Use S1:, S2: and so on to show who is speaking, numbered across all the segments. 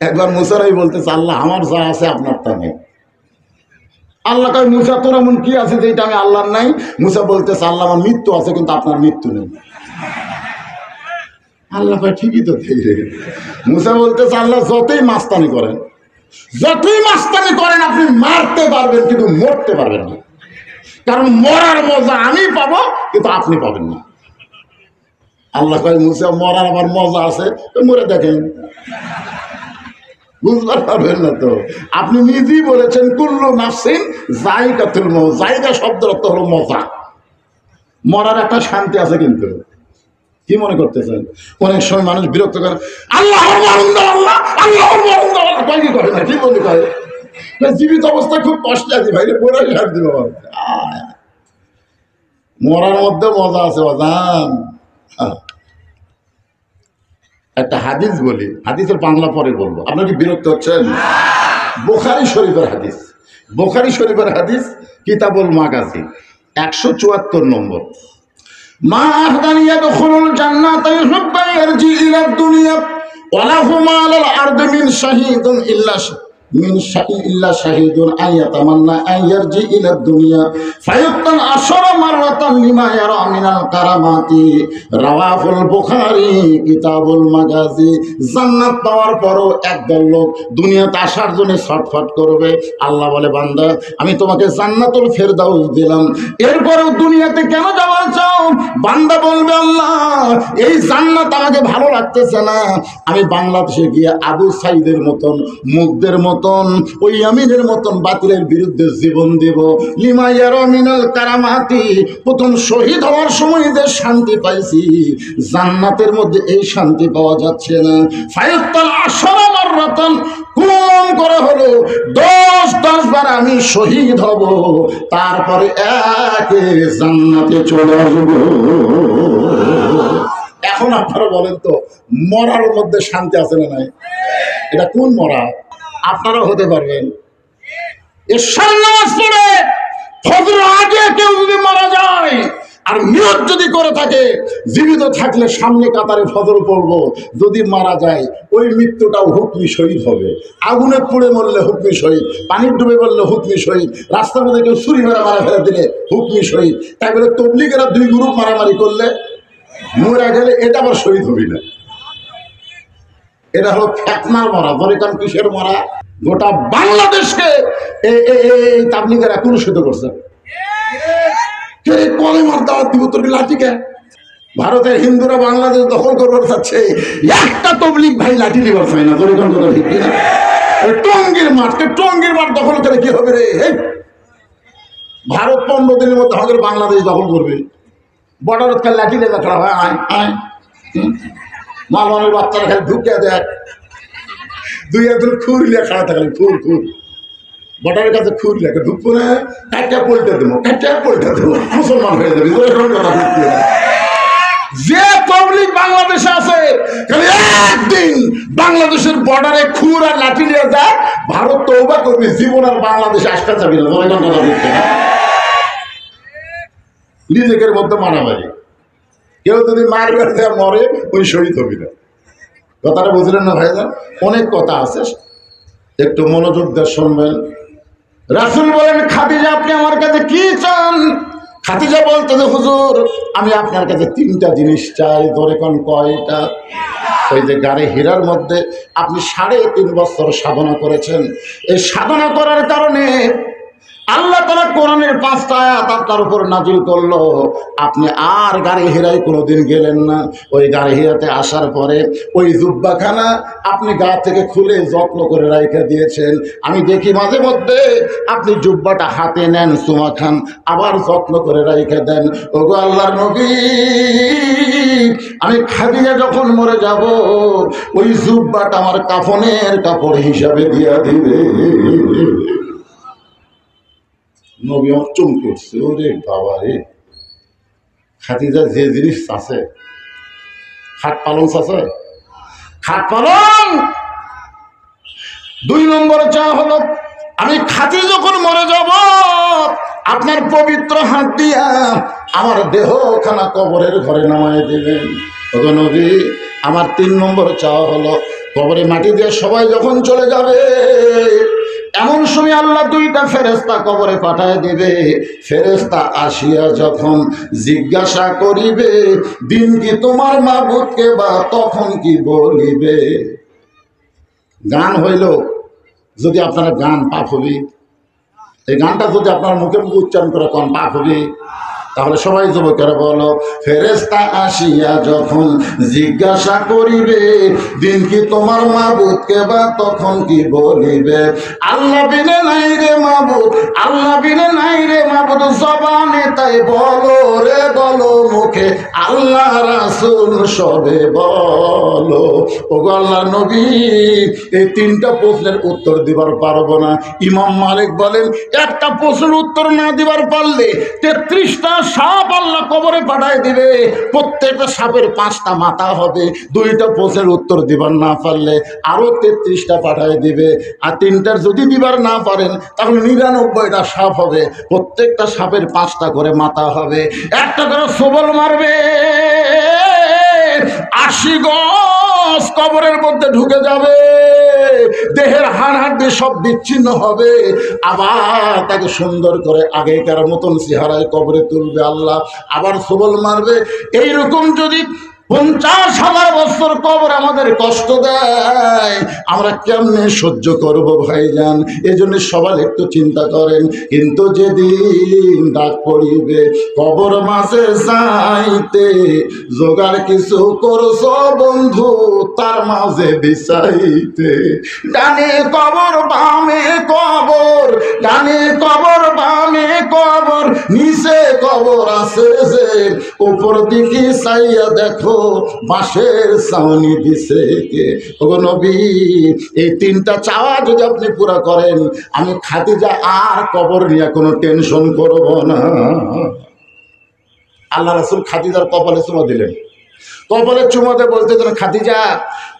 S1: একবার মুসারাই বলতেছে, আল্লাহ আমার যা আছে আপনার তা নেই। আল্লাহ কয়, মুসা তোর এমন কি আছে যেটা আমি আল্লাহর নাই? মুসা বলতেছে, আল্লাহ আমার মৃত্যু আছে কিন্তু আপনার মৃত্যু নেই। আল্লাহ কয়, ঠিকই তো ঠিক। মুসা বলতেছে, আল্লাহ যতই মাস্তানি করেন আপনি মারতে পারবেন কিন্তু মরতে পারবেন না, কারণ মরার মজা আমি পাবো কিন্তু আপনি পাবেন না। আল্লাহ কয়, মুসা মরার আবার মজা আছে, মরে দেখেন, বুঝতে পারবেন না তো। আপনি নিজেই বলেছেন কুল্লু নাফসিন যায়কাতুল মউত, জায়গা শব্দের অর্থ হলো মজা। মরার একটা শান্তি আছে, কিন্তু কি মনে করতেছেন? অনেক সময় মানুষ বিরক্ত করে, আল্লাহ কি করে না, কি মনে করে জীবিত অবস্থায় খুব কষ্ট আছে ভাই, মরে ছাড় দিব। মরার মধ্যে মজা আছে বাজান। একটা হাদিস বলি, হাদিসের বাংলা পরে বলবো, আপনার কি বিরক্ত হচ্ছেন? বুখারী শরীফের হাদিস, বুখারী শরীফের হাদিস, কিতাবুল মাগাজি 174 নম্বর। মা আহদান ইয়াদখুলুল জান্নাতা ইউহিব্বু ইয়ারজি ইলা দুনিয়া ওয়া লাহু মা আলাল আরদি মিন শাহীদুন ইল্লা শাহীদুন আয়াতামান্না আইয়ারজি ইলা দুনিয়া ফায়ুক্তান আশরা মাররাতান লিমা ইয়ারা মিনাল কারামাতি। রাওয়াহুল বুখারী কিতাবুল মাগাজি। জান্নাত পাওয়ার পরও একদল লোক দুনিয়াতে আসার জন্য ছটফট করবে। আল্লাহ বলে, বান্দা আমি তোমাকে জান্নাতুল ফেরদাউস দিলাম, এরপরেও দুনিয়াতে কেন যাওয়া চাও? বান্দা বলবে, আল্লাহ এই জান্নাত আমাকে ভালো লাগতেছে না, আমি বাংলাদেশে গিয়ে আবু সাইদের মতন, মুগদের মতন, ওই আমিনের মতন বাতিলের বিরুদ্ধে জীবন দেব। লিমা ইয়ারা মিনাল কারামাতি, প্রথম শহীদ হওয়ার সময় যে শান্তি পাইছি, জান্নাতের মধ্যে এই শান্তি পাওয়া যাচ্ছে না। ফায়ুক্তাল আশরা মাররাতান, কম করে হলো 10 বার আমি শহীদ হব, তারপরে একে জান্নাতে চলে আসব। এখন আপনারা বলেন তো, মরার মধ্যে শান্তি আছে না নাই? এটা কোন মরা? আপনারা হতে পারবেন। এশার নামাজ পড়ে ফজরের আগে কেউ যদি মারা যায় আর নিয়ত যদি করে থাকে, জীবিত থাকলে সামনে কাতারে ফজর পড়বো, যদি মারা যায় ওই মৃত্যুটাও হুকমি শহীদ হবে। আগুনে পুড়ে মরলে হুকমি শহীদ, পানির ডুবে মরলে হুকমি শহীদ, রাস্তার মধ্যে কেউ ছুরি মারা ফেলে দিলে হুকমি শহীদ। তাই বলে তবলিগেরা 2 গ্রুপ মারামারি করলে মরে গেলে এটা আবার শহীদ হবি না। এটা হলো ফেতনার মরা। ধরে কারণ কিসের মরা? গোটা বাংলাদেশকে এই তাবলিগেরা কলুষিত করছে। কলেমার দাওয়াত দিব, তোর লাঠিকে ভারতের হিন্দুরা বাংলাদেশ দখল করবার চাচ্ছে, একটা তবলিগ ভাই লাঠি নিবার চায় না। ধরে কথা ঠিক না? টঙ্গীর মাঠ দখল করে কি হবে রে? ভারত 15 দিনের মধ্যে আমাদের বাংলাদেশ দখল করবে। বর্ডার খেলে লাঠি লেখা খারাপ হয়, আয় আয় মালমানের বাচ্চারা খালি ঢুকে দেখ, 2-1 খুর লিয়ে খাড়া থাকলে খুর বর্ডারের কাছে খুর লেখা ঢুকবো না, কাটটা পল্টে দেবো মুসলমান হয়ে যাবে। যে পাবলিক বাংলাদেশে আছে, খালি একদিন বাংলাদেশের বর্ডারে খুর আর লাঠি নিয়ে যায়, ভারত তওবা করবে, জীবন আর বাংলাদেশে আসতে যাবে না। নিজেদের মধ্যে মারামারি, কেউ যদি মারবে মরে, ওই শহীদ হবি না। কথাটা বুঝলেন না ভাইজান? অনেক কথা আছে, একটু মনোযোগ দিয়ে শুনবেন। রাসূল বলেন, খাদিজা আপনি আমার কাছে কি চান? খাদিজা বলতে যে, হুজুর আমি আপনার কাছে 3টা জিনিস চাই। ধরে কোন কয়টা? ওই যে গাড়ি হীরার মধ্যে আপনি 3.5 বছর সাধনা করেছেন, এই সাধনা করার কারণে আল্লাহ তাআলা কোরআনের 5টা আয়াত আপনার উপর নাজিল করলো। আপনি আর গাড়ি হীরায় কোনোদিন গেলেন না। ওই গাড়ি হীরাতে আসার পরে ওই জুব্বাখানা আপনি গা থেকে খুলে যত্ন করে রেখে দিয়েছেন। আমি দেখি মাঝে মধ্যে আপনি জুব্বাটা হাতে নেন, চুমা খান, আবার যত্ন করে রেখে দেন। ওগো আল্লাহর নবী, আমি খাদিজা যখন মরে যাব, ওই জুব্বাটা আমার কাফনের কাপড় হিসাবে দিয়া দিবে। নবী আমার চমকে উঠছে, ওরে বাবা রে, খাদিজা যে জিনিস আছে, খাট পালং আছে, খাট পালং। 2 নম্বরে চা হলো, আমি খাদিজা যখন মরে যাব, আপনার পবিত্র হাত দিয়া আমার দেহখানা কবরের ঘরে নামায় দেবেন। ওগো নবী, আমার 3 নম্বর চাওয়া হলো কবরে মাটি দিয়ে সবাই যখন চলে যাবে এমন সময় আল্লাহ 2টা ফেরেশতা কবরে পাঠায় দিবে। ফেরেশতা আসিয়া যখন জিজ্ঞাসা করিবে দিন কি তোমার মাবুদকে বা তখন কি বলিবে। গান হইল যদি আপনারা গান পাপ হবে, এই গানটা যদি আপনার মুখে মুখে উচ্চারণ করে কোন পাপ হবে, তাহলে সবাই যুবকেরা বলো ফেরেশতা আসিয়া যখন জিজ্ঞাসা করিবে দিন কি তোমার মাবুদকে বা তখন কি বলিবে। আল্লাহ বিনে নাই রে মাবুদ, আল্লাহ বিনে নাই রে মাবুদ, জবানে তাই বলো রে বলো, মুখে আল্লাহ রাসূল সবে বলো। ওগো আল্লাহর নবী, এই 3টা প্রশ্নের উত্তর দিবার পারবো না। ইমাম মালিক বলেন একটা প্রশ্নের উত্তর না দিবার পারলে 33টা সাপ আল্লাহ কবরে পাঠায় দিবে। প্রত্যেকটা সাপের 5টা মাথা হবে। 2টা প্রশ্নের উত্তর দিবার না পারলে আরো 33টা পাঠায় দিবে। আর 3টার যদি দিবার না পারেন তাহলে 99টা সাপ হবে। প্রত্যেকটা সাপের 5টা করে মাথা হবে। একটা করে সবল মারবে, 80 গজ কবরের মধ্যে ঢুকে যাবে। দেহের হাড় হাড় সব বিচ্ছিন্ন হবে। আবার তাকে সুন্দর করে আগেকার মতন চেহারায় কবরে তুলবে আল্লাহ, আবার সবল মারবে। এইরকম যদি 50,000 বছর কবর আমাদের কষ্ট দেয়, আমরা কেমনে সহ্য করব ভাইজান? এই জন্য সবাই একটু চিন্তা করেন। কিন্তু যেদিন ডাক পড়িবে কবর মাঝে যাইতে, জোগাড় কিছু করছো বন্ধু তার মাঝে বিছাইতে। ডানে কবর বামে কবর, ডানে কবর বামে কবর, নিচে কবর আছে যে, উপর দিকে চাইয়া দেখো বাঁশের ছাউনি দিছে কে। ওগো নবী, এই 3টা চাওয়া যদি আপনি পুরা করেন, আমি খাদিজা আর কবর নিয়ে কোনো টেনশন করব না। আল্লাহ রাসূল খাদিজার কপালে চুমা দিলেন। কপালে চুমাতে বলতেছেন খাদিজা,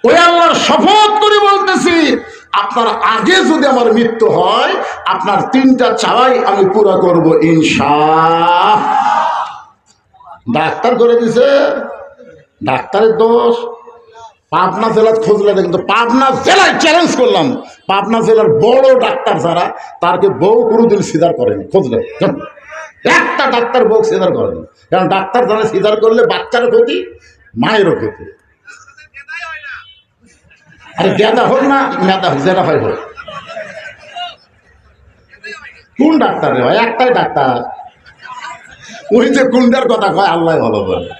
S1: ওই আল্লাহর শপথ করে বলতেছি আপনার আগে যদি আমার মৃত্যু হয় আপনার 3টা চাওয়াই আমি পুরা করব ইনশাআল্লাহ। ডাক্তার করে দিছে, ডাক্তারের দোষ। পাবনা জেলার খোঁজলে কিন্তু পাবনা জেলায় চ্যালেঞ্জ করলাম, পাবনা জেলার বড় ডাক্তার যারা তারকে বউ কোনোদিন সিজার করেনি। খোঁজলে একটা ডাক্তার বউ সিজার করেনি, কারণ ডাক্তার জানে সিজার করলে বাচ্চারও ক্ষতি মায়েরও ক্ষতি। আরে গেদা হোক না মেদা হোক, যেটা হয় হোক। কোন ডাক্তার রে ভাই? একটাই ডাক্তার, ওই যে কুন্ডার কথা কয় আল্লাহ ভালো বলে।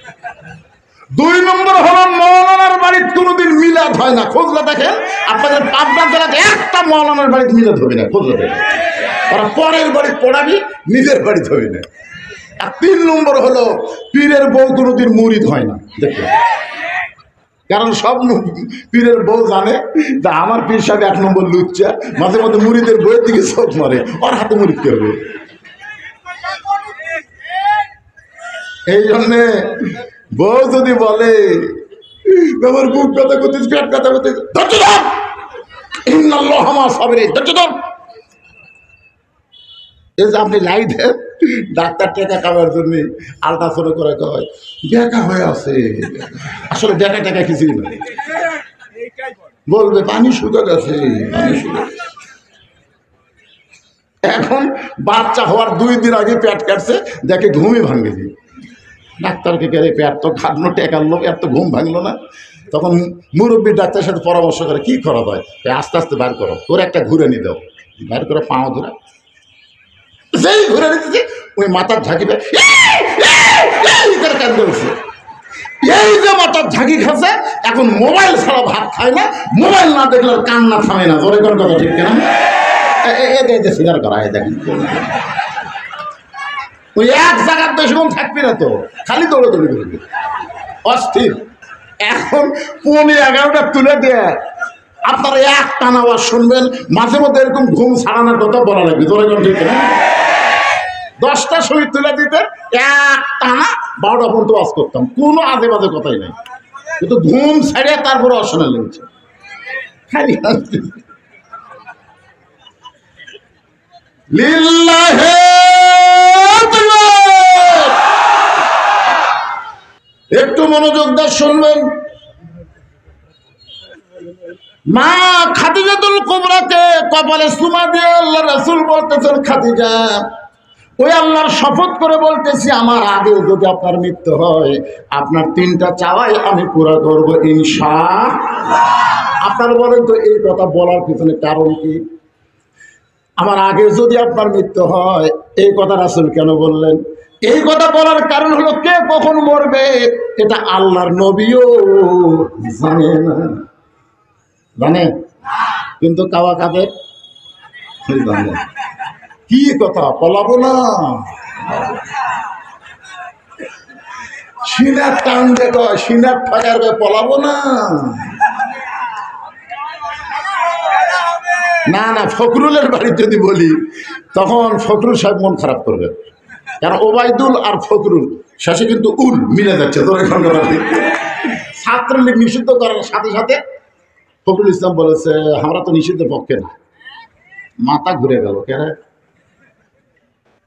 S1: 2 নম্বর হলো মৌলানার বাড়িতে কোনোদিন মিলাদ হয় না। খোঁজলে দেখেন আপনাদের পাবনা জেলাতে একটা মৌলানার বাড়িতে মিলাদ হবে না। খোঁজলে দেখেন ওরা পরের বাড়ি পড়াবি, নিজের বাড়িতে হবে না। আর 3 নম্বর হলো পীরের বউ কোনোদিন মুরিদ হয় না। দেখুন, কারণ সব পীরের বউ জানে যে আমার পীর সাহেব 1 নম্বর লুচ্চা, মাঝে মাঝে মুরিদের বইয়ের দিকে চোখ মারে, ওর হাতে মুরিদ কে হবে। এই জন্যে বউ যদি বলে আমার বুক ব্যথা করতেছে, পেট ব্যথা করতেছে, ধৈর্য ধর, ইন্নাল্লাহ মা সাবিরিন, ধৈর্য ধর। এই যে আপনি লাই দেন ডাক্তার টাকা খাওয়ার জন্য আল্ট্রাসাউন্ড করে কয় দেখা হয়ে আছে, আসলে দেখা টাকা কিছুই না। বলবে পানি শুকা গেছে, পানি শুকা। এখন বাচ্চা হওয়ার 2 দিন আগে পেট কাটছে, দেখে ঘুমই ভাঙে দিই। ডাক্তারকে গেলে পেট তো খাটলো, টেকার লোক, এত ঘুম ভাঙলো না। তখন মুরব্বী ডাক্তারের সাথে পরামর্শ করে কি করা হয়, আস্তে আস্তে বার করো, তোর একটা ঘুরে নি দাও, বার করে পাও ধরে যেই ঘুরে নিতেছে ওই মাথার ঝাঁকিটা কান্দে উঠছে। এই যে মাথার ঝাঁকি খাচ্ছে, এখন মোবাইল ছাড়া ভাত খায় না, মোবাইল না দেখলে কান্না থামে না। জোরে কোন কথা ঠিক কিনা? সিগার করা হয় দেখেন, ওই এক জায়গার বেশি থাকবি না তো, খালি দৌড়াদৌড়ি করবি, অস্থির। এখন 11:15 তুলে দেয়, আপনারা এক টানা আওয়াজ শুনবেন, মাঝে মধ্যে এরকম ঘুম ছাড়ানোর কথা বলা লাগবে। জোরে কোন ঠিক কিনা? 10টার সময় তুলে দিতে এক টানা 12টা পর্যন্ত ওয়াজ করতাম, কোনো আজে বাজে কথাই নাই। কিন্তু ঘুম ছাড়িয়ে তারপরে অশোনা লেগেছে খালি। লিল্লাহে একটু মনোযোগ দিয়ে শুনবেন। মা খাদিজাতুল কুবরাকে কপালে চুমা দিয়ে আল্লাহ রাসূল বলতেছেন, খাদিজা ওই আল্লাহর শপথ করে বলতেছি, আমার আগে যদি আপনার মৃত্যু হয় আপনার 3টা চাওয়াই আমি পুরা করব ইনশাআল্লাহ। আপনারা বলেন তো এই কথা বলার পিছনে কারণ কি? আমার আগে যদি আপনার মৃত্যু হয় এই কথা রাসূল কেন বললেন? এই কথা বলার কারণ হলো কে কখন মরবে এটা আল্লাহর নবীও জানে না। জানে কিন্তু কাওয়া কাদের জানে। কি কথা পলাবো না, সিনার টান দেখো, সিনার ঠাকার পলাবো না। না না, ফখরুলের বাড়ি যদি বলি তখন ফখরুল সাহেব মন খারাপ করবে, কারণ ওবায়দুল আর ফখরুল শেষে কিন্তু উল মিলে যাচ্ছে। তো এখানকার ছাত্রলীগ নিষিদ্ধ করার সাথে সাথে ফখরুল ইসলাম বলেছে আমরা তো নিষিদ্ধের পক্ষে না। মাথা ঘুরে গেল, কেন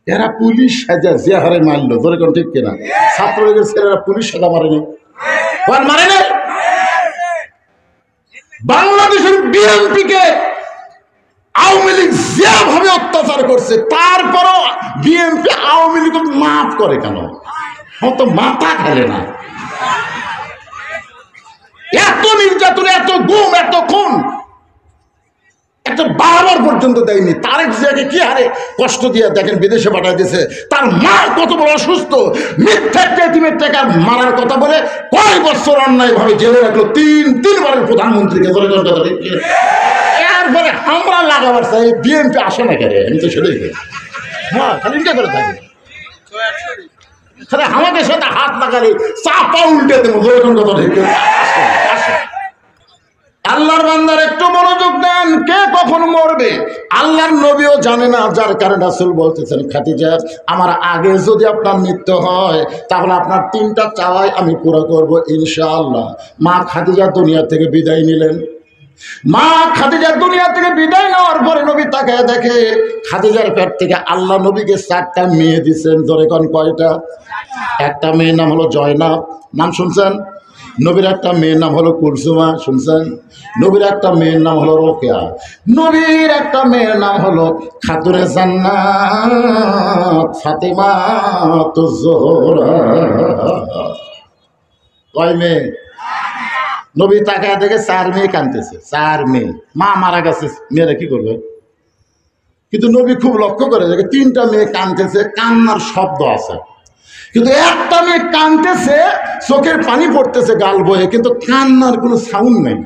S1: এরা পুলিশ সাজা যে হারে মারলো, ধরে কোন ঠিক কিনা? ছাত্রলীগের ছেলেরা পুলিশ সাজা মারেনি, মারেনি। বাংলাদেশের বিএনপিকে আওয়ামী লীগ যেভাবে অত্যাচার করছে তারপরও বিএনপি আওয়ামী লীগ মাফ করে কেন? তো মাথা খেলে না। এত নির্যাতন, এত গুম, এত খুন একটা বারবার পর্যন্ত দেয়নি। তারেক জিয়াকে কি হারে কষ্ট দিয়ে দেখেন বিদেশে পাঠিয়ে দিয়েছে। তার মা কত বড় অসুস্থ, মিথ্যা এতিমের টাকা মারার কথা বলে কয় বছর অন্যায় ভাবে জেলে রাখলো 3-3বারের প্রধানমন্ত্রীকে। এরপরে আমরা লাগাবার চাই বিএনপি আসে না কেন? আমি তো সেটাই হ্যাঁ খালি করে থাকি, আমাদের সাথে হাত লাগালে চাপা উল্টে দেবো। আল্লাহর বান্দার একটু মনোযোগ দেন, কে কখন মরবে আল্লাহর নবীও জানে না। যার কারণে রাসূল বলতেছেন, খাদিজা আমার আগে যদি আপনার মৃত্যু হয় তাহলে আপনার 3টা চাওয়াই আমি পুরো করব ইনশাআল্লাহ। মা খাদিজা দুনিয়া থেকে বিদায় নিলেন। মা খাদিজা দুনিয়া থেকে বিদায় নেওয়ার পরে নবী তাকায় দেখে খাদিজার পেট থেকে আল্লাহ নবীকে 4টা মেয়ে দিচ্ছেন। ধরে কোন কয়টা? একটা মেয়ের নাম হলো জয়নাব, নাম শুনছেন? নবীর একটা মেয়ের নাম হলো কুলসুমা, শুনছেন? নবীর একটা মেয়ের নাম হলো রোকেয়া, নবীর একটা মেয়ের নাম হলো খাতুনে জান্নাত ফাতেমা তুজ জোহরা। কয় মেয়ে? নবী তাকায় দেখে 4 মেয়ে কাঁদতেছে। 4 মেয়ে, মা মারা গেছে, মেয়েরা কি করবে? কিন্তু নবী খুব লক্ষ্য করে দেখে 3টা মেয়ে কাঁদতেছে, কান্নার শব্দ আছে, কিন্তু একটা মেয়ে কাঁদতেছে, চোখের পানি পড়তেছে গাল বয়ে, কিন্তু কান্নার কোনো সাউন্ড নেই।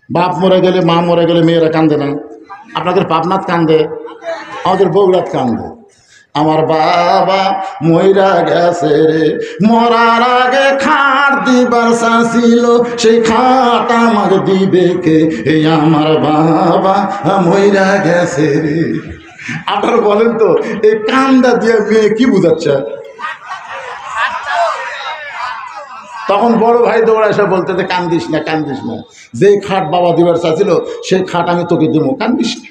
S1: বাপ মরে গেলে, মা মরে গেলে মেয়েরা কান্দে না? আপনাদের পাবনাত কান্দে, আমাদের বগুড়াত কান্দে। আমার বাবা মইরা গেছে রে, মরার আগে খাট দিবার চাইছিল, সেই খাট আমাকে দিবে কে? এই আমার বাবা মইরা গেছে রে। আপনারা বলেন তো এই কান্দা দিয়ে মেয়ে কি বুঝাচ্ছে? তখন বড় ভাই দৌড়া এসে বলতে যে কান্দিস না, কান্দিস না, যেই খাট বাবা দিবার চাইছিল সেই খাট আমি তোকে দেবো, কান্দিস না।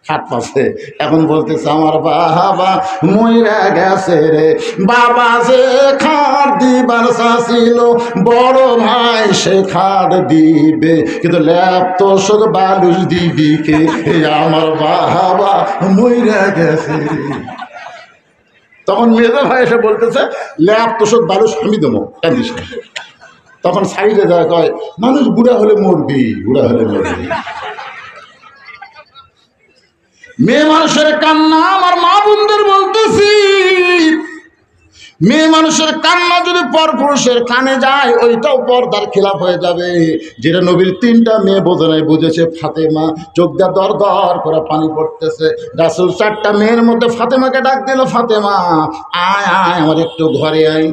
S1: খাট পাচ্ছে, এখন বলতেছে আমার বাবা মইরা গেছে রে, বাবা যে খাট দিবার চাইছিল বড় ভাই সে খাট দিবে, কিন্তু ল্যাপ তো সব বালুস দিবি কে? আমার বাবা মইরা গেছে রে। তখন মেজো ভাই এসে বলতেছে ল্যাপ তো সব বালুস আমি দেবো, কান্দিস না। তখন সাইডে যায় কয় মানুষ বুড়া হলে মরবি, বুড়া হলে মরবি। মেয়ে মানুষের কান্না, আমার মা বোনদের বলতেছি, মেয়ে মানুষের কান্না যদি পরপুরুষের কানে যায় ওইটাও পর্দার খেলাফ হয়ে যাবে। যেটা নবীর 3টা মেয়ে বোঝে নাই, বুঝেছে ফাতেমা, চোখ দিয়ে দর দর করে পানি পড়তেছে। রাসূল 4টা মেয়ের মধ্যে ফাতেমাকে ডাক দিল, ফাতেমা আয় আয় আমার একটু ঘরে আয়।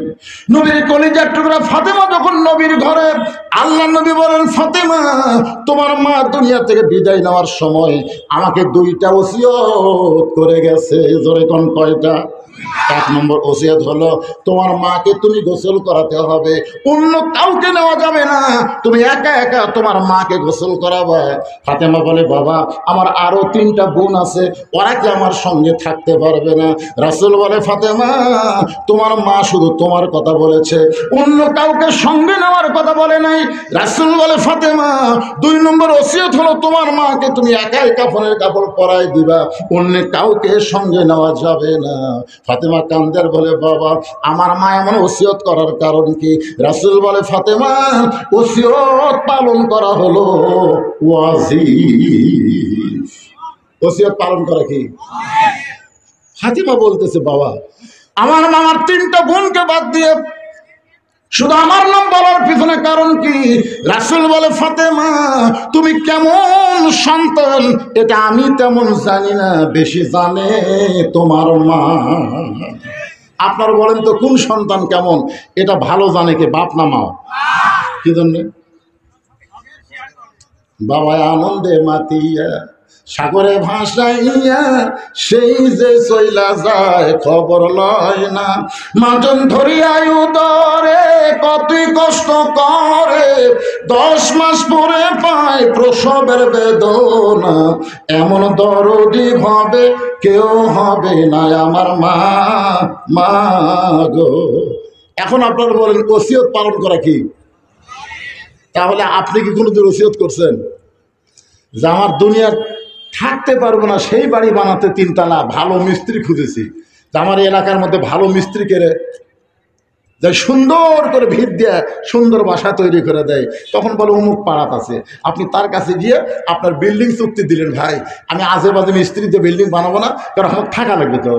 S1: নবীর কলিজার টুকরা ফাতেমা যখন নবীর ঘরে, আল্লাহ নবী বলেন ফাতেমা তোমার মা দুনিয়া থেকে বিদায় নেওয়ার সময় আমাকে 2টা ওসিয়ত করে গেছে। জোরে কোন কয়টা? এক নম্বর ওসিয়ত হলো তোমার মাকে তুমি গোসল করাতে হবে, অন্য কাউকে নেওয়া যাবে না, তুমি একা একা তোমার মাকে গোসল করাবে। ফাতেমা বলে বাবা আমার আরো 3টা বোন আছে, ওরা কি আমার সঙ্গে থাকতে পারবে না? রাসূল বলে ফাতেমা তোমার মা শুধু তোমার কথা বলেছে, অন্য কাউকে সঙ্গে নেওয়ার কথা বলে নাই। রাসূল বলে ফাতেমা 2 নম্বর ওসিয়ত হলো তোমার মাকে তুমি একাই কাফনের কাপড় পরাই দিবা, অন্য কাউকে সঙ্গে নেওয়া যাবে না। ফাতেমা কান্দের বলে বাবা আমার মা এমন ওসিয়ত করার কারণ কি? রাসূল বলে ফাতেমা ওসিয়ত পালন করা হলো ওয়াজিব। ওসিয়ত পালন করা কি? ফাতেমা বলতেছে বাবা আমার মামার 3টা বোনকে বাদ দিয়ে শুধু আমার নাম বলার পিছনে কারণ কি? রাসূল বলে ফাতেমা তুমি কেমন সন্তান এটা আমি তেমন জানি না, বেশি জানে তোমার মা। আপনারা বলেন তো কোন সন্তান কেমন এটা ভালো জানে কে, বাপ না মা? কি জন্য? বাবা আনন্দে মাতিয়া সাগরে ভাসাইয়া সেই যে চইলা যায় খবর লয় না, মাজন ধরিয়াই উদরে কতই কষ্ট করে, 10 মাস পরে পায় প্রসবের বেদনা, এমন দরদি হবে কেউ হবে না আমার মা, মা গো। এখন আপনারা বলেন ওসিয়ত পালন করা কি? তাহলে আপনি কি কোনোদিন ওসিয়ত করছেন যে আমার দুনিয়ার থাকতে পারবো না, সেই বাড়ি বানাতে 3 তলা ভালো মিস্ত্রি খুঁজেছি, যে আমার এলাকার মধ্যে ভালো মিস্ত্রি করে যে সুন্দর করে ভিত দিয়ে সুন্দর বাসা তৈরি করে দেয়, তখন বলে অমুক পাড়াত আছে, আপনি তার কাছে গিয়ে আপনার বিল্ডিং চুক্তি দিলেন, ভাই আমি আজে বাজে মিস্ত্রি দিয়ে বিল্ডিং বানাবো না, কারণ আমার থাকা লাগবে তো।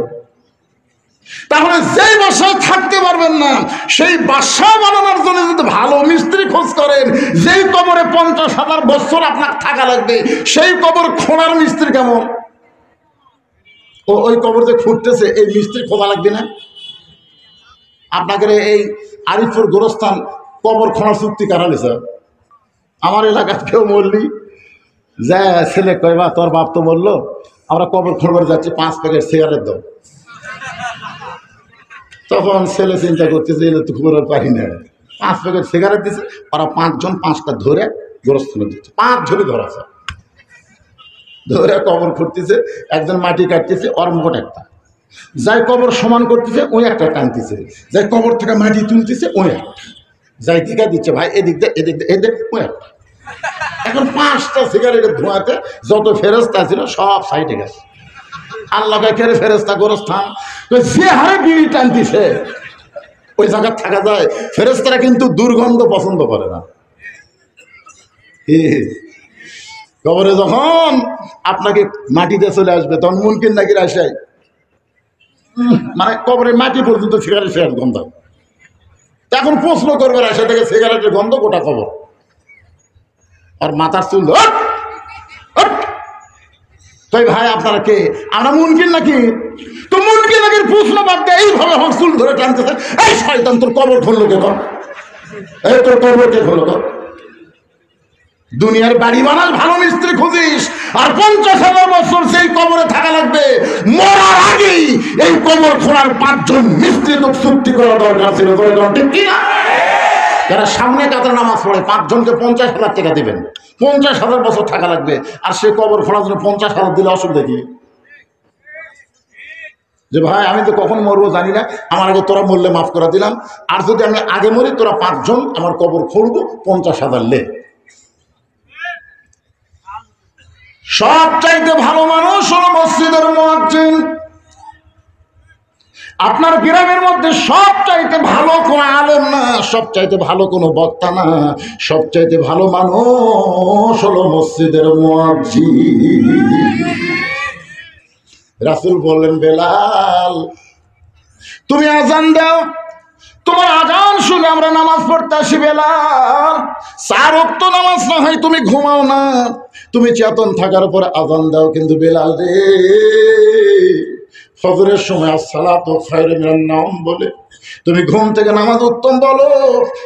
S1: তাহলে যেই বাসায় থাকতে পারবেন না সেই বাসা বানানোর জন্য যদি ভালো মিস্ত্রি খোঁজ করেন, যেই কবরে 50,000 বছর আপনার থাকা লাগবে, সেই কবর খোঁড়ার মিস্ত্রি কেমন? ওই কবর যে খুঁড়তেছে এই মিস্ত্রি খোঁজা লাগবে না? আপনাকে এই আরিফপুর গোরস্থান কবর খোঁড়ার চুক্তি কারা নিছে? আমার এলাকার কেউ মরলি যা ছেলে কয়বা তোর বাপ তো বললো আমরা কবর খোঁড়বার যাচ্ছি, 5 প্যাকেট সিগারেট দাও। তখন ছেলে চিন্তা করতেছে এলে তো খবর পারি না, 5 প্যাকেট সিগারেট দিচ্ছে, ওরা 5 জন 5টা ধরে গোরস্থানে দিচ্ছে, 5 ঝুলি ধরাছে, ধরে কবর খুঁড়তেছে, একজন মাটি কাটতেছে ওর মুখট একটা, যাই কবর সমান করতেছে ওই একটা টানতেছে, যাই কবর থেকে মাটি তুলতেছে ওই একটা, যাই টিকা দিচ্ছে ভাই এদিক দিয়ে এদিক দিয়ে এদিক ওই একটা। এখন 5টা সিগারেটের ধোঁয়াতে যত ফেরেস্তা ছিল সব সাইডে গেছে। আল্লাহ কেড়ে ফেরেস্তা গোরস্থান যে হারে বিড়ি টানতেছে ওই জায়গায় থাকা যায়। ফেরেস্তারা কিন্তু দুর্গন্ধ পছন্দ করে না। কবরে যখন আপনাকে মাটিতে চলে আসবে তখন মুনকিন নাকি আসাই, মানে কবরের মাটি পর্যন্ত সিগারেট গন্ধ। এখন প্রশ্ন করবে আসা থেকে সিগারেটের গন্ধ গোটা কবর, আর মাথার চুল তাই ভাই আপনারা কে? আমরা মুনকিন নাকি? তো মুনকিন নাকি প্রশ্ন বাদ দিয়ে এইভাবে আমার চুল ধরে টানতেছে, এই শয়তান তোর কবর খুললো কে? এই তোর কবর কে খুললো? দুনিয়ার বাড়ি বানাস ভালো মিস্ত্রি খুঁজিস, আর 50,000 বছর সেই কবরে থাকা লাগবে, মরার আগেই এই কবর খোঁড়ার 5 জন মিস্ত্রি তো চুক্তি করা দরকার ছিল, ঠিক কিনা? যারা সামনে কাতারে নামাজ পড়ে 5 জনকে 50,000 টাকা দিবেন, 50,000 বছর থাকা লাগবে, আর সে কবর খোঁড়ার জন্য 50,000 দিলে অসুবিধা কি? যে ভাই আমি তো কখন মরবো জানি না, আমার আগে তোরা মরলে মাফ করে দিলাম, আর যদি আমি আগে মরি তোরা 5 জন আমার কবর খুঁড়বো, 50,000 লে। সব চাইতে ভালো মানুষ হলো মসজিদের মুয়াজ্জিন। আপনার গ্রামের মধ্যে সব চাইতে ভালো কোনো আলেম না, সব চাইতে ভালো কোনো বক্তা না, সব চাইতে ভালো মানুষ হলো মসজিদের মুয়াজ্জিন। রাসূল বললেন বেলাল তুমি আজান দাও, তোমার আজান শুনে আমরা নামাজ পড়তে আসি। বেলাল 4 ওয়াক্ত নামাজ না হয় তুমি ঘুমাও না, তুমি চেতন থাকার পর আজান দাও। কিন্তু বেলাল রে ফজরের সময় আসসালাতু খায়রুম মিনান নাওম বলে তুমি ঘুম থেকে নামাজ উত্তম বলো,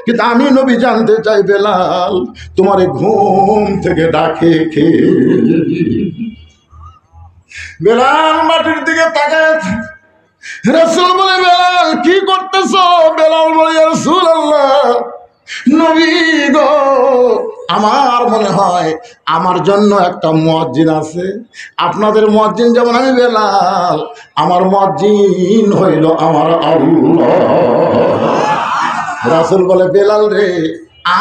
S1: কিন্তু আমি নবী জানতে চাই বেলাল তোমার ঘুম থেকে ডাকে কে? বেলাল মাটির দিকে তাকায় রাসূল বলে, বেলাল কি করতেছো? বেলাল বলে, ইয়া রাসূলুল্লাহ, নবী গো, আমার মনে হয় আমার জন্য একটা মুয়াজ্জিন আছে। আপনাদের মুয়াজ্জিন যেমন আমি বেলাল, আমার মুয়াজ্জিন হইল আমার আল্লাহ। রাসূল বলে, বেলাল রে,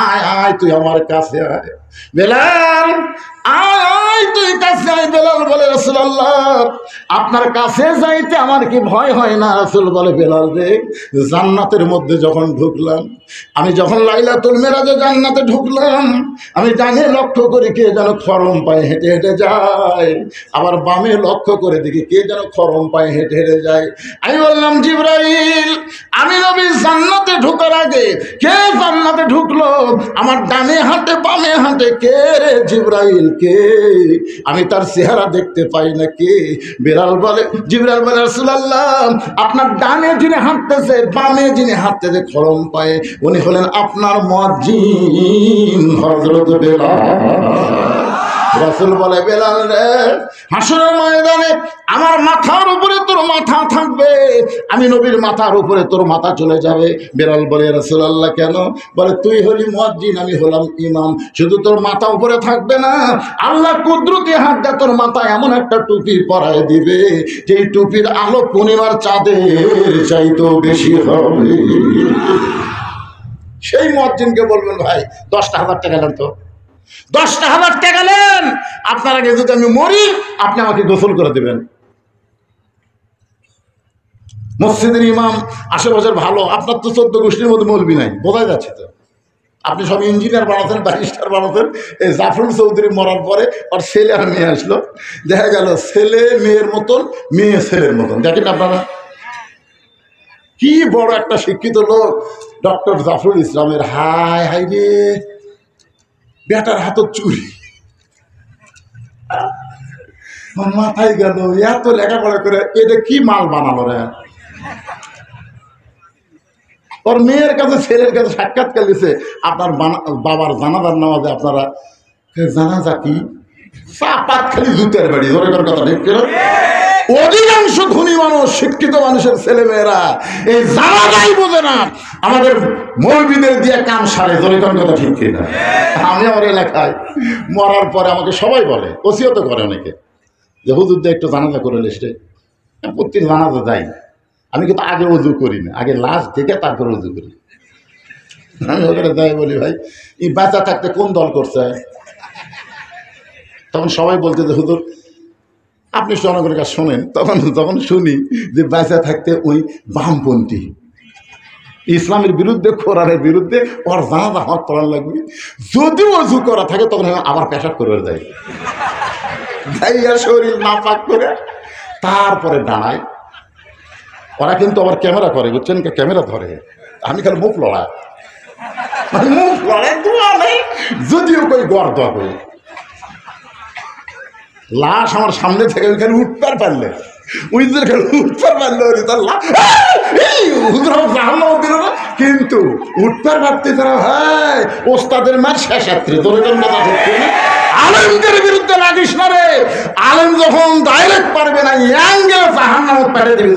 S1: আয় আয় তুই আমার কাছে আয়। বেলাল আয় আয় তুই কাছে আয়। বেলাল বলে, রাসূলুল্লাহ, আপনার কাছে যাইতে আমার কি ভয় হয় না? রাসূল বলে, বেলাল রে, জান্নাতের মধ্যে যখন ঢুকলাম, আমি যখন লাইলাতুল মিরাজে জান্নাতে ঢুকলাম, আমি ডানে লক্ষ্য করি কে যেন খরম পায়ে হেঁটে হেঁটে যায়, আবার বামে লক্ষ্য করে দেখি কে যেন খরম পায়ে হেঁটে হেঁটে যায়। আমি বললাম, জিবরাইল, আমি নবী জান্নাতে ঢুকার আগে কে জান্নাতে ঢুকলো? আমার ডানে হাঁটে বামে হাঁটে কে রে জিবরাইল? কে? আমি তার চেহারা দেখতে পাই না, কে? বেলাল বলে, জিবরাইল বলে, রাসূলুল্লাহ, আপনার ডানে যিনি হাঁটতেছে বামে যিনি হাঁটতেছে খরম পায়ে, উনি হলেন আপনার মুয়াজ্জিন হযরত বেলাল। রাসূল বলে, বেলাল রে, হাসরের ময়দানে আমার মাথার উপরে তোর মাথা থাকবে, আমি নবীর মাথার উপরে তোর মাথা চলে যাবে। বেলাল বলে, রাসূলুল্লাহ কেন? বলে, তুই হলি মুয়াজ্জিন, আমি হলাম ইমাম। শুধু তোর মাথা উপরে থাকবে না, আল্লাহ কুদরতি হাত দিয়ে তোর মাথায় এমন একটা টুপি পরায় দিবে, যেই টুপির আলো পূর্ণিমার চাঁদের চাইতেও বেশি হবে। সেই মুয়াজ্জিনকে বলবেন, ভাই 10,000 টাকা দেন তো, 10,000 টাকা নেন, আপনার আগে যদি আমি মরি আপনি আমাকে গোসল করে দেবেন। মসজিদের ইমাম আশেপাশের ভালো, আপনার তো 14 গোষ্ঠীর মধ্যে মৌলবি নাই, বোঝাই যাচ্ছে তো। আপনি সব ইঞ্জিনিয়ার বানাতেন, ব্যারিস্টার বানাতেন। এই জাফরুল চৌধুরী মরার পরে ওর ছেলে আর মেয়ে আসলো, দেখা গেল ছেলে মেয়ের মতন, মেয়ে ছেলের মতন। দেখেন আপনারা কি বড় একটা শিক্ষিত লোক ডক্টর জাফরুল ইসলামের। হায় হাই রে, বেটার হাতত চুরি, মাথায় গেল, এত লেখাপড়া করে এটা কি মাল বানালো রে। ওর মেয়ের কাছে ছেলের কাছে সাক্ষাৎকার দিছে, আপনার বাবার জানাজার নামাজে আপনারা জানাজা কি? চাপাত খালি জুতের বাড়ি, ধরে কথা ঠিক কিনা? অধিকাংশ ধনী মানুষ, শিক্ষিত মানুষের ছেলে মেয়েরা এই জানাজাই বোঝে না, আমাদের মৌলবীদের দিয়ে কাম সারে, ধরে কথা ঠিক কিনা? আমি আমার এলাকায় মরার পরে আমাকে সবাই বলে, ওসিয়ত করে অনেকে, যে হুজুর দিয়ে একটু জানাজা করে লিস্টে। প্রত্যেক জানাজা যাই, আমি কিন্তু আগে উজু করি না, আগে লাশ দেখে তারপরে উজু করি। আমি ওখানে যাই বলি, ভাই এই বাচ্চা থাকতে কোন দল করছে? তখন সবাই বলতে যে হুজুর আপনি জনগণের কাছে শোনেন। তখন শুনি যে বাচ্চা থাকতে ওই বামপন্থী, ইসলামের বিরুদ্ধে, কোরআনের বিরুদ্ধে, ওর জানাজা আমার পড়ার লাগবে। যদি অজু করা থাকে তখন আবার পেশাব করে দেয়, শরীর না পাক করে তারপরে দাঁড়ায়। ওরা কিন্তু আবার ক্যামেরা করে, বুঝছেন, ক্যামেরা ধরে, আমি খালি মুখ লড়াই, মুখ লড়াই দোয়া নেই, যদিও কই গড় দোয়া করি। লাশ আমার সামনে থেকে ওইখানে উঠতে পারলে, উঠতে পারলে কিন্তু উঠতে পারতে তারা, হ্যাঁ ওস্তাদের মার শেষাত্রী, আলেমদের বিরুদ্ধে লাগিস না রে। আলেম যখন ডাইরেক্ট পারবে না, অ্যাঙ্গেল জাহান্নামে পারে দিবি।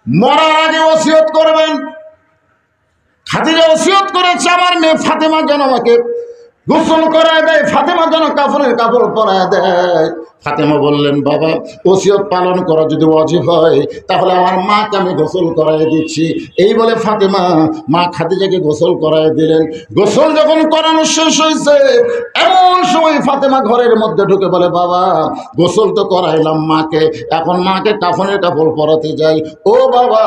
S1: মরার আগে ওসিয়ত করবেন। খাদিজা ওসিয়ত করেছে আমার মেয়ে ফাতেমা যেন আমাকে গোসল করায় দেয়, ফাতেমা যেন কাফনের কাপড় পরায় দেয়। ফাতেমা বললেন, বাবা ওসিয়ত পালন করা যদি ওয়াজিব হয় তাহলে আমার মাকে আমি গোসল করায় দিচ্ছি। এই বলে ফাতেমা মা খাদিজাকে গোসল করায় দিলেন। গোসল যখন করানো শেষ হয়েছে, এমন সময় ফাতেমা ঘরের মধ্যে ঢুকে বলে, বাবা গোসল তো করাইলাম মাকে, এখন মাকে কাফনের কাপড় পরাতে যাই। ও বাবা,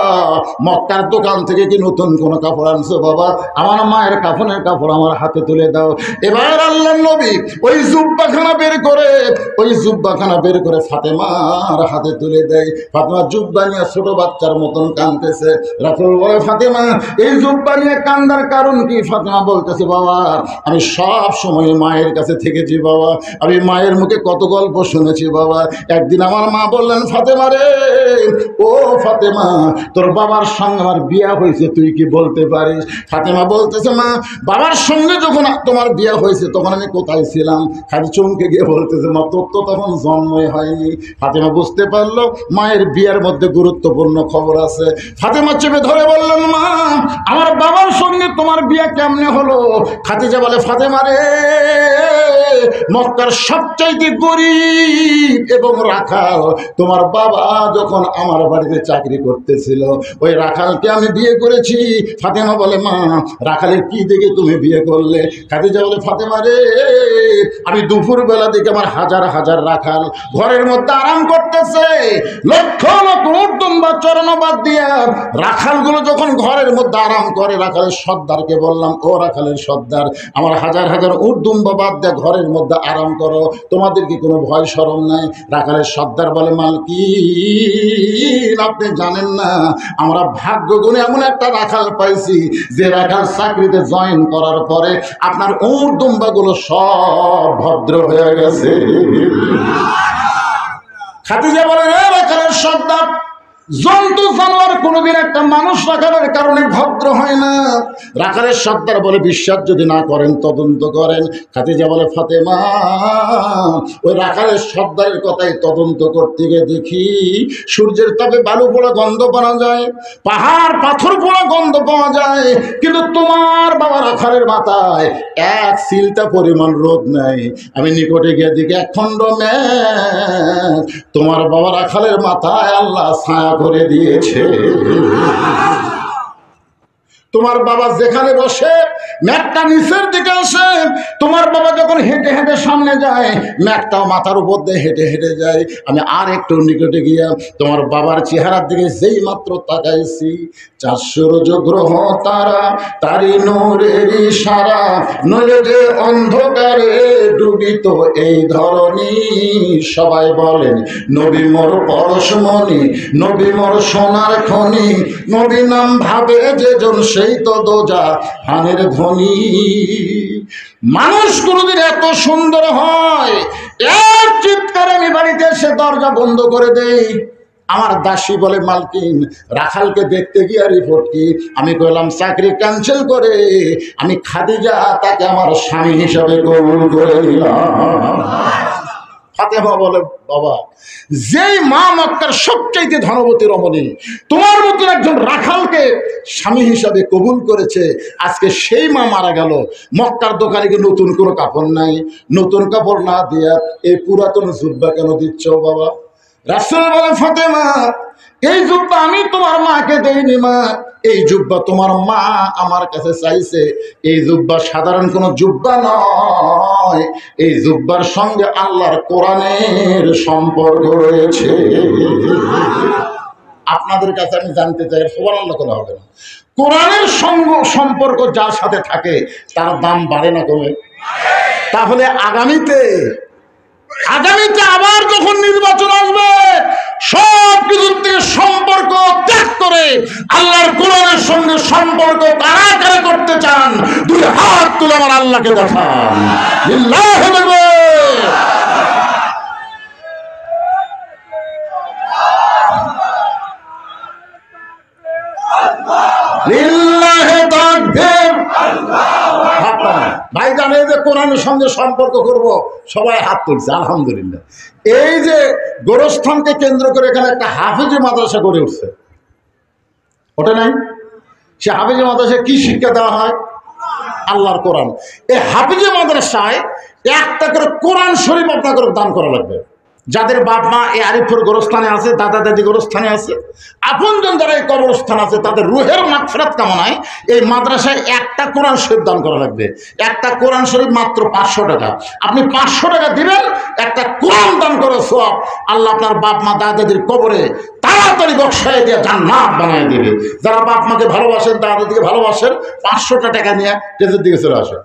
S1: মক্কার দোকান থেকে কি নতুন কোনো কাপড় আনছো? বাবা আমার মায়ের কাফনের কাপড় আমার হাতে তুলে দাও। এবার আল্লাহর নবী ওই জুব্বাখানা বের করে ওই জুব্বা জুব্বাখানা বের করে ফাতেমার হাতে তুলে দেয়। ফাতেমা জুব্বা নিয়ে ছোট বাচ্চার মতন কাঁদতেছে। রাসূল বলে, ফাতেমা এই জুব্বা নিয়ে কান্দার কারণ কি? ফাতেমা বলতেছে, বাবা আমি সব সময় মায়ের কাছে থেকেছি বাবা, আমি মায়ের মুখে কত গল্প শুনেছি বাবা। একদিন আমার মা বললেন, ফাতেমা রে, ও ফাতেমা তোর বাবার সঙ্গে আমার বিয়া হয়েছে, তুই কি বলতে পারিস? ফাতেমা বলতেছে, মা বাবার সঙ্গে যখন তোমার বিয়া হয়েছে তখন আমি কোথায় ছিলাম? খালি চমকে গিয়ে বলতেছে, মা তোর তো তখন জন্মই হয়নি। ফাতেমা বুঝতে পারলো মায়ের বিয়ার মধ্যে গুরুত্বপূর্ণ খবর আছে। ফাতেমা চেপে ধরে বললেন, মা আমার বাবার সঙ্গে তোমার বিয়া কেমনে হলো? খাদিজা বলে, ফাতেমা রে, মক্কার সবচাইতে গরিব এবং রাখাল তোমার বাবা যখন আমার বাড়িতে চাকরি করতেছিল ওই রাখালকে আমি বিয়ে করেছি। ফাতেমা বলে, মা রাখালের কি দেখে তুমি বিয়ে করলে? খাদিজা বলে, ফাতেমা রে, আমি দুপুর বেলা দিকে আমার হাজার হাজার রাখাল ঘরের মধ্যে আরাম করতেছে, লক্ষ লক্ষ উর্দুম্বা চরণবাদ দিয়া রাখালগুলো যখন ঘরের মধ্যে আরাম করে, রাখালের সর্দারকে বললাম, ও রাখালের সর্দার, আমার হাজার হাজার উর্দুম্বা বাদ দিয়ে ঘরের মধ্যে আরাম করো, তোমাদের কি কোনো ভয় শরম নাই? রাখালের সর্দার বলে, মালকিন আপনি জানেন না আমরা ভাগ্য গুণে এমন একটা রাখাল পাইছি যে রাখাল চাকরিতে জয়েন করার পরে আপনার উট দুম্বাগুলো সব ভদ্র হয়ে গেছে। খাদিজা বলে, রাখালের সর্দার, জন্তু জানোয়ার কোনোদিন একটা মানুষ রাখালের কারণে ভদ্র হয় না। রাখালের সর্দার বলে, বিশ্বাস যদি না করেন তদন্ত করেন। খাদিজা বলে, ফাতেমা ওই রাখালের সর্দারের কথাই তদন্ত করতে গিয়ে দেখি সূর্যের তাপে বালু পোড়া গন্ধ পাওয়া যায়, পাহাড় পাথর পোড়া গন্ধ পাওয়া যায়, কিন্তু তোমার বাবা রাখালের মাথায় এক সিলটা পরিমাণ রোদ নাই। আমি নিকটে গিয়ে দেখি এক খণ্ড মেঘ তোমার বাবা রাখালের মাথায় আল্লাহ ছায়া করে দিয়েছে। তোমার বাবা যেখানে বসে ম্যাটটা নিচের দিকে আসে, তোমার বাবা যখন হেঁটে হেঁটে সামনে যায় ম্যাটটাও মাথার উপর দিয়ে হেঁটে হেঁটে যায়। আমি আর একটু নিকটে গিয়া তোমার বাবার চেহারার দিকে যেই মাত্র তাকাইছি, 4 সূর্য গ্রহ তারা তারি নূরের ইশারা, নইলে যে অন্ধকারে ডুবিত এই ধরনী। সবাই বলেন নবী মোর পরশমণি, নবী মোর সোনার খনি, নবী নাম ভাবে যেজন সেই তো দোজা হানের ধ্বনি। মানুষ কোনদিন এত সুন্দর হয়? এক চিৎকারে আমি বাড়িতে এসে দরজা বন্ধ করে দেই। আমার দাসী বলে, মালকিন রাখালকে দেখতে গিয়ে রিপোর্ট কি? আমি কইলাম, চাকরি ক্যান্সেল করে আমি খাদিজা তাকে আমার স্বামী হিসাবে কবুল করে নিলাম। ফাতেমা বলে, বাবা যেই মা মক্কার সবচাইতে ধনবতী রমণী তোমার মতন একজন রাখালকে স্বামী হিসাবে কবুল করেছে, আজকে সেই মা মারা গেল। মক্কার দোকানে কি নতুন কোনো কাপড় নাই? নতুন কাপড় না দিয়া এই পুরাতন জুব্বা কেন দিচ্ছ বাবা? রাসূল বলে, ফাতেমা এই জুব্বা আমি তোমার মাকে দেইনি মা, এই জুব্বা তোমার মা আমার কাছে চাইছে। এই জুব্বা সাধারণ কোনো জুব্বা নয়, এই জুব্বার সঙ্গে আল্লাহর কোরআনের সম্পর্ক রয়েছে। আপনাদের কাছে আমি জানতে চাই, সুবহানাল্লাহ করা হবে না, কোরআনের সম্পর্ক যার সাথে থাকে তার দাম বাড়ে না কমে? তাহলে আগামীতে আবার যখন নির্বাচন আসবে সব কিছুর থেকে সম্পর্ক ত্যাগ করে আল্লাহর কোরআনের সঙ্গে সম্পর্ক কারা কারা করতে চান, 2 হাত তুলে আমার আল্লাহকে দেখান। লিল্লাহি লিল্লাহি তাকবীর। ভাই জানে যে কোরআনের সঙ্গে সম্পর্ক করব, সবাই হাত তুলছে আলহামদুলিল্লাহ। এই যে গোরস্থানকে কেন্দ্র করে এখানে একটা হাফেজি মাদ্রাসা গড়ে উঠছে, ওটা নাই? সে হাফেজি মাদ্রাসায় কি শিক্ষা দেওয়া হয়? আল্লাহর কোরআন। এই হাফেজি মাদ্রাসায় একটা করে কোরআন শরীফ আপনাকে দান করা লাগবে। যাদের বাপ মা এই আরিফপুর গোরস্থানে আছে, দাদা দাদি গোরস্থানে আছে, আপনজন যারা এই কবরস্থান আছে, তাদের রুহের মাগফিরাত কামনায় এই মাদ্রাসায় একটা কোরআন শরীফ দান করা লাগবে। একটা কোরআন শরীফ মাত্র 500 টাকা। আপনি 500 টাকা দিবেন, একটা কোরআন দান করে সওয়াব আল্লাহ আপনার বাপ মা দাদা দাদির কবরে তাড়াতাড়ি বসায় দিয়ে জান্নাত বানিয়ে দেবে। যারা বাপ মাকে ভালোবাসেন, দাদা দাদিকে ভালোবাসেন, 500 টাকা নিয়ে টেজের দিকে চলে আসেন।